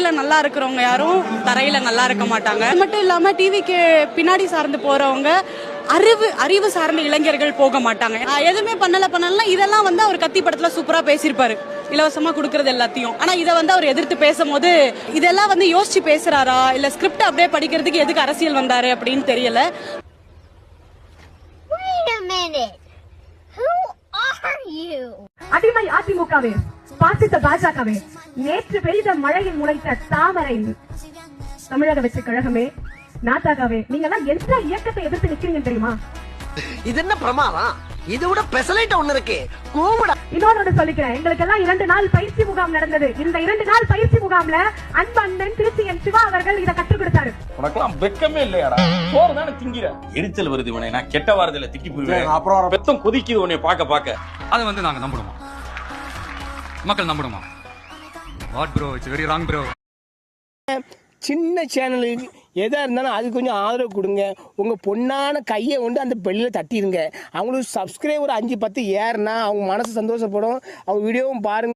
திரையில நல்லா இருக்கிறவங்க யாரும் தரையில நல்லா இருக்க மாட்டாங்க. அது மட்டும் இல்லாம டிவிக்கு பின்னாடி சார்ந்து போறவங்க அறிவு சார்ந்த இளைஞர்கள் போக மாட்டாங்க. எதுவுமே பண்ணலாம் இதெல்லாம் வந்து அவர் கத்தி படத்துல சூப்பரா பேசியிருப்பாரு, இலவசமா கொடுக்கறது எல்லாத்தையும். ஆனா இதை வந்து அவர் எதிர்த்து பேசும்போது இதெல்லாம் வந்து யோசிச்சு பேசுறாரா இல்ல ஸ்கிரிப்ட் அப்படியே படிக்கிறதுக்கு எதுக்கு அரசியல் வந்தாரு அப்படின்னு தெரியல. அடிமை அதிமுகவே, பாசித்த பாஜகவே, நேற்று பெய்த மழையில் முளைத்த தாமரை தமிழக வெற்றி கழகமே, நாட்டாகவே, நீங்க எல்லாம் எந்த இயக்கத்தை எதிர்த்து நிக்கிறீங்க தெரியுமா? இது என்ன பிரமாதம்? இது விட பெசலைட் ஒண்ணு இருக்கு. இன்னொன்னு சொல்லிக்கிறேன், எங்களுக்கு எல்லாம் 2 நாள் பயிற்சி முகாம் நடந்தது. இந்த 2 நாள் பயிற்சி முகாம்ல அன்பண்ணன் திருச்சி என் சிவா அவர்கள் இதை கற்றுக் கொடுத்தாரு. உனக்கெல்லாம் வெக்கமே இல்லையாடா? சோறு தானே திங்கிற. எரிச்சல் வருது உன்னை, நான் கெட்ட வார்த்தையில திக்கி போயிடுவேன். அப்புறம் பெத்தம் கொதிக்குது உன்னை பார்க்க. அதை வந்து நாங்க நம்பணுமா? மக்கள் நம்பணுமா? What bro, it's very wrong bro. சின்ன சேனலுக்கு எதாக இருந்தாலும் அது கொஞ்சம் ஆதரவு கொடுங்க. உங்கள் பொண்ணான கையை கொண்டு அந்த பெல்லில் தட்டிடுங்க. அவங்களுக்கு சப்ஸ்கிரைபர் 5-10 ஏறுனா அவங்க மனசு சந்தோஷப்படும். அவங்க வீடியோவும் பாருங்கள்.